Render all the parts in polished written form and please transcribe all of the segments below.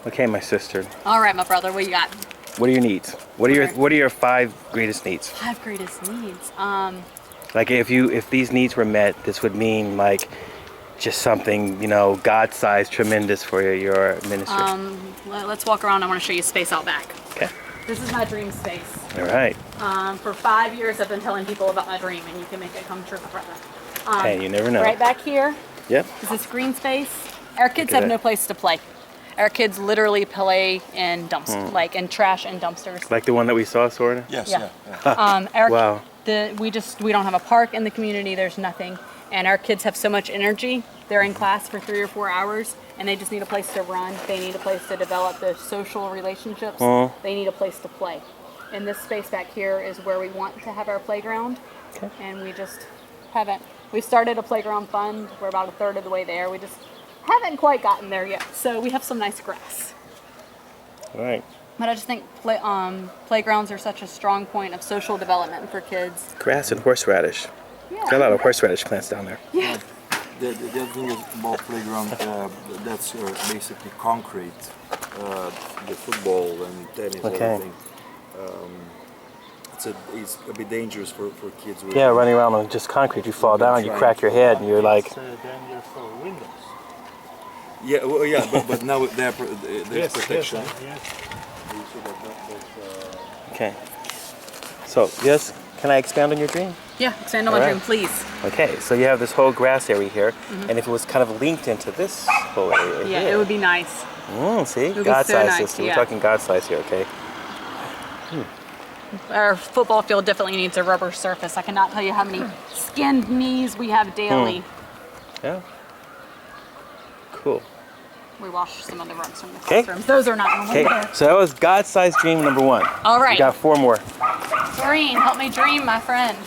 Okay, my sister. All right, my brother, what you got? What are your needs? What are your 5 greatest needs? 5 greatest needs. Like if these needs were met, this would mean like just something, you know, God-sized, tremendous for your ministry. Let's walk around. I want to show you space out back. Okay. This is my dream space. All right. For 5 years, I've been telling people about my dream, and you can make it come true, brother. Hey, you never know. Right back here. Yep. Is this green space? Our kids have no place to play. Our kids literally play in like in trash and dumpsters. Like the one that we saw, Soren? Yes, Yeah. Wow. We don't have a park in the community. There's nothing, and our kids have so much energy. They're in class for 3 or 4 hours, and they just need a place to run. They need a place to develop their social relationships. They need a place to play. And this space back here is where we want to have our playground, and we just haven't. We started a playground fund. We're about a third of the way there. We just haven't quite gotten there yet. So we have some nice grass. All right. But I just think playgrounds are such a strong point of social development for kids. Grass and horseradish. Yeah. Got a lot of horseradish plants down there. Yeah. The other thing is about playground, that's basically concrete. The football and tennis and everything. It's a bit dangerous for kids. Yeah, running around on just concrete, you fall down, you crack your head, and you're like. It's dangerous for windows. Yeah, well, yeah, but now there's protection. Yes. Okay. So, yes, can I expand on your dream? Yeah, expand on my dream, please. Okay, so you have this whole grass area here, and if it was kind of linked into this whole area Yeah, here. it would be nice. See? would be God so size, nice, sister. yeah. We're talking God size here, okay? Our football field definitely needs a rubber surface. I cannot tell you how many skinned knees we have daily. Yeah. Cool. We wash some of the rugs from the Okay. classrooms. Those are not normal. Okay, so that was God-sized dream number 1. All right. You got 4 more. Doreen, help me dream, my friend.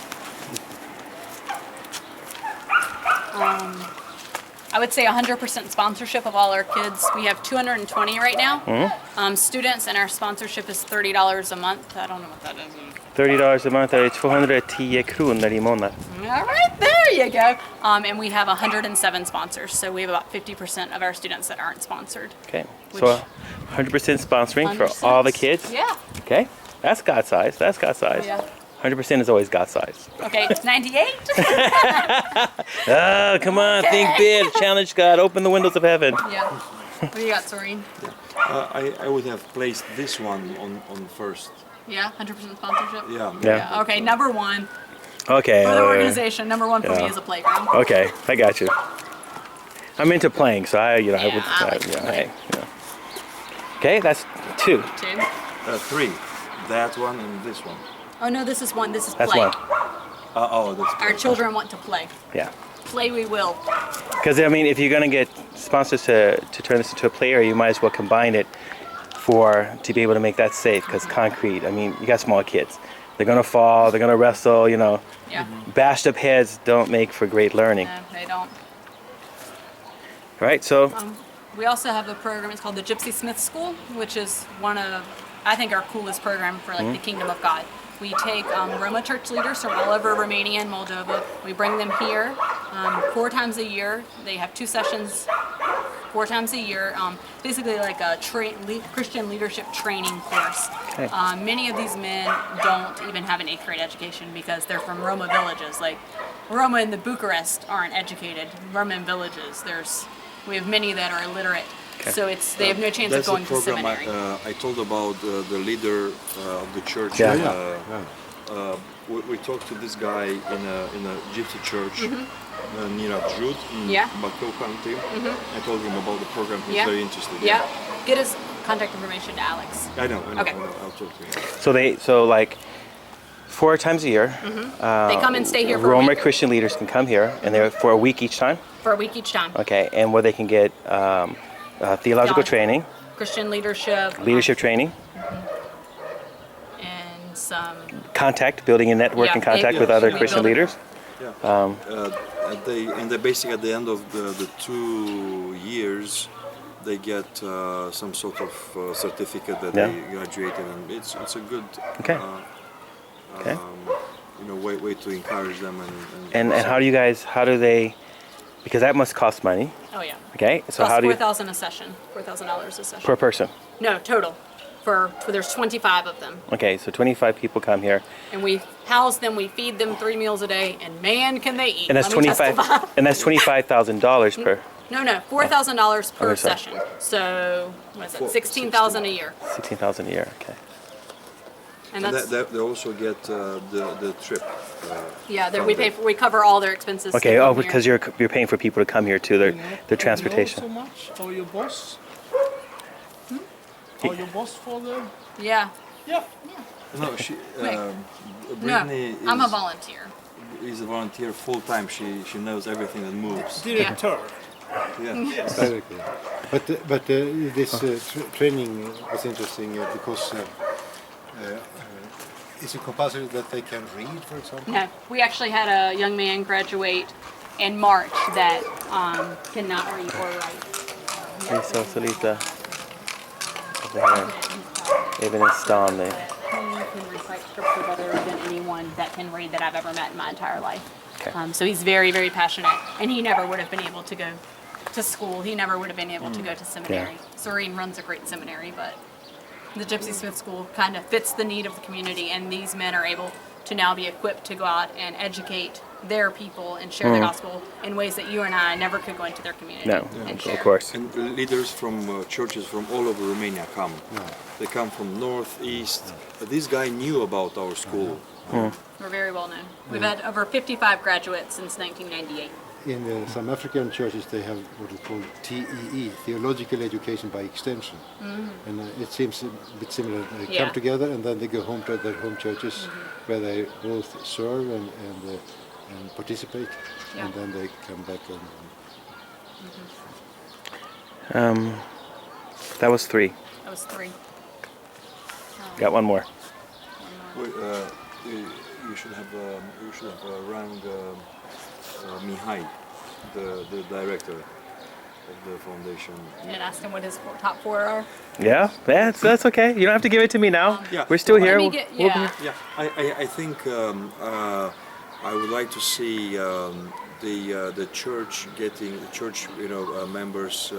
I would say 100% sponsorship of all our kids. We have 220 right now. Students, and our sponsorship is $30 a month. I don't know what that is. $30 a month, 210 kronor I månaden. All right, there you go. And we have 107 sponsors, so we have about 50% of our students that aren't sponsored. Okay, so 100% sponsoring for 100%. all the kids? Yeah. Okay, that's God size, that's God size. Yeah. 100% is always God size. Okay, 98. Oh, come on, think big, challenge God, open the windows of heaven. Yeah. What do you got, Soren? I would have placed this one on first. Yeah, 100% sponsorship? Yeah. Yeah. Okay, number 1. Okay. For the organization, number 1 for me Yeah. is a playground. Okay, I got you. I'm into playing, so I I like to play. Okay, that's 2. 2. 3. That one and this one. Oh no, this is 1. This is That's play. 1. That's Our children want to play. Yeah. Play we will. Because I mean, if you're gonna get sponsors to turn this into a play area, you might as well combine it to be able to make that safe. Because concrete, I mean, you got small kids. They're gonna fall. They're gonna wrestle. You know. Yeah. Bashed up heads don't make for great learning. No, they don't. Right. So. We also have a program. It's called the Gypsy Smith School, which is one of, I think, our coolest program for like the Kingdom of God. We take Roma church leaders from all over Romania and Moldova. We bring them here 4 times a year. They have 2 sessions 4 times a year. Basically like a Christian leadership training course. Okay. Many of these men don't even have an 8th grade education because they're from Roma villages. Like Roma in the Bucharest aren't educated. Roma in villages, we have many that are illiterate. Okay. So they have no chance of going to seminary. I told about the leader of the church. We talked to this guy in a gypsy church near Ruth in Bacău County. I told him about the program. He's very interested. Yeah. Get his contact information to Alex. I know. Okay. I'll talk to him. So like 4 times a year. They come and stay here for a Roma week. Christian leaders can come here, and they're for a week each time. For a week each time. Okay, and where they can get theological training, Christian leadership. training, And some. building a network and contact with other Christian leaders. Yeah. They basically at the end of the 2 years, they get some sort of certificate that they graduated, and it's a good. Okay. Way to encourage them and how do Because that must cost money. Oh yeah. Okay, so Costs how do you $4,000 a session. $4,000 a session. per person? No, total. For there's 25 of them, Okay, so 25 people come here, and we house them. We feed them 3 meals a day, and man, can they eat! and that's Let me 25, testify. and that's $25,000 per No, $4,000 per Okay, sorry. session. So what is it? 16. $16,000 a year, 16,000 a year. Okay. and And that's they also get the trip. yeah. from We cover all their expenses. Okay. to Oh, come here. because you're paying for people to come here too. Their You transportation. know so much? Or your boss? Or your boss for the... Yeah. Yeah. No, she. No, Brittney I'm a volunteer. is a volunteer full time. She knows everything that moves. Director. Yeah. Very good. But this training was interesting because is it compulsory that they can read, for example? No, we actually had a young man graduate in March that cannot read or write. So Salita, even installed the. He can recite scripture better than anyone that can read that I've ever met in my entire life. Okay. So he's very, very passionate, and he never would have been able to go to school. He never would have been able to go to seminary. Soren runs a great seminary, but the Gypsy Smith School kind of fits the need of the community, and these men are able to now be equipped to go out and educate their people and share the gospel in ways that you and I never could go into their community No, and share. of course. And leaders from churches from all over Romania come. They come from north, east. This guy knew about our school. We're very well known. We've had over 55 graduates since 1998. In some African churches, they have what is called TEE, Theological Education by Extension. And it seems a bit similar. They Yeah. come together and then they go home to their home churches where they both serve and participate. Yeah. And then they come back and That was 3. That was 3. Got one more. You should have around Mihai, the director of the foundation. And ask him what his top 4 are. Yeah, that's okay. You don't have to give it to me now. Yeah. We're still here. Let me We'll- get, we'll be yeah. here. Yeah, I think I would like to see the church members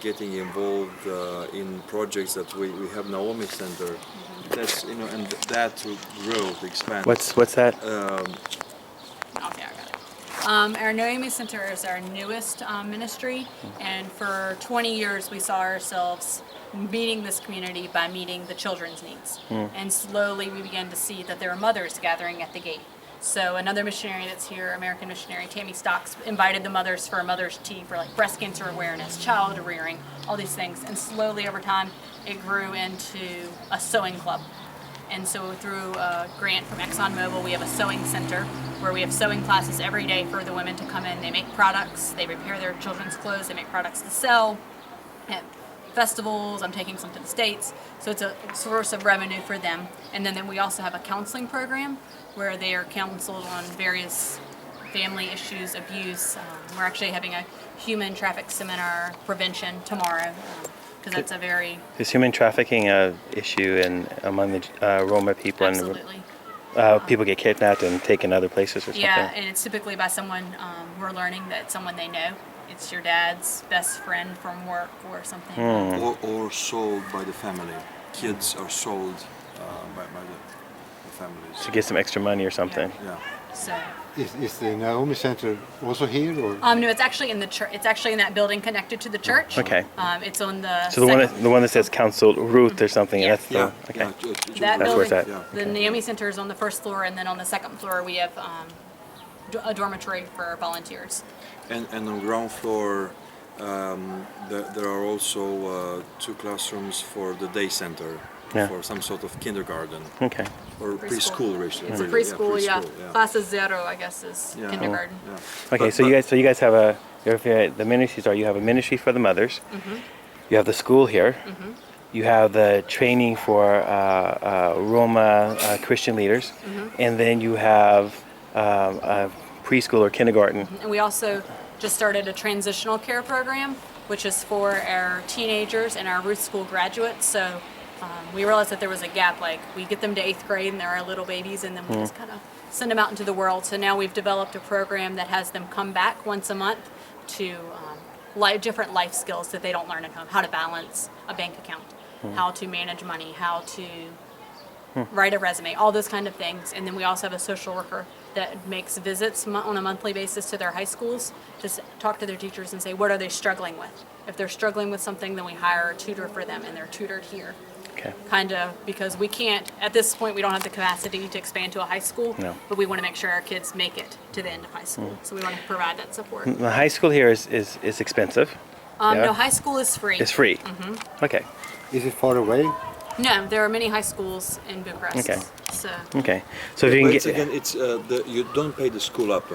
getting involved in projects that we have Naomi Center. That's and that to grow, to expand. What's that? Okay, I got it. Our Naomi Center is our newest ministry, and for 20 years we saw ourselves meeting this community by meeting the children's needs. And slowly we began to see that there were mothers gathering at the gate. So another missionary that's here, American missionary Tammy Stocks, invited the mothers for a mother's tea for like breast cancer awareness, child rearing, all these things. And slowly over time it grew into a sewing club. And so through a grant from ExxonMobil, we have a sewing center where we have sewing classes every day for the women to come in. They make products, they repair their children's clothes, they make products to sell at festivals. I'm taking some to the States. So it's a source of revenue for them. And then we also have a counseling program where they are counseled on various family issues, abuse. We're actually having a human traffic seminar prevention tomorrow. Because that's a very Is human trafficking a issue among the Roma people? absolutely. And people get kidnapped and taken other places or something? Yeah, and it's typically by someone, we're learning that someone they know. It's your dad's best friend from work or something. Or sold by the family. Kids are sold by the families. To get some extra money or something. Yeah. So, is the Naomi Center also here, or? no, it's actually in the church. It's actually in that building connected to the church. Okay. It's on the. So the one that says Council Ruth or something. Yeah. That's the Yeah. okay. Yeah. That That's where it's building, at. the Naomi Center is on the first floor, and then on the second floor we have a dormitory for our volunteers. And on ground floor, there are also 2 classrooms for the day center, Yeah. for some sort of kindergarten Okay. or preschool. Ratio. It's a really. preschool, yeah. preschool, Classes 0, I guess, is Yeah. kindergarten. Yeah. Okay. So you guys have the ministries are you have a ministry for the mothers. You have the school here. You have the training for Roma Christian leaders, and then you have a preschool or kindergarten. And we also just started a transitional care program, which is for our teenagers and our Ruth School graduates. So We realized that there was a gap. Like, we get them to 8th grade and they're our little babies, and then we just kind of send them out into the world. So now we've developed a program that has them come back once a month to different life skills that they don't learn at home. How to balance a bank account, how to manage money, how to write a resume, all those kind of things. And then we also have a social worker that makes visits on a monthly basis to their high schools to talk to their teachers and say, what are they struggling with? If they're struggling with something, then we hire a tutor for them, and they're tutored here. Okay. Kind of, because we can't, at this point, we don't have the capacity to expand to a high school, No. but we want to make sure our kids make it to the end of high school. So we want to provide that support. The high school here is expensive. Yeah. No, high school is free. It's free. Okay. Is it far away? No, there are many high schools in Bucharest. Okay. So Okay. So if you But can it's get again, it's you don't pay the school up.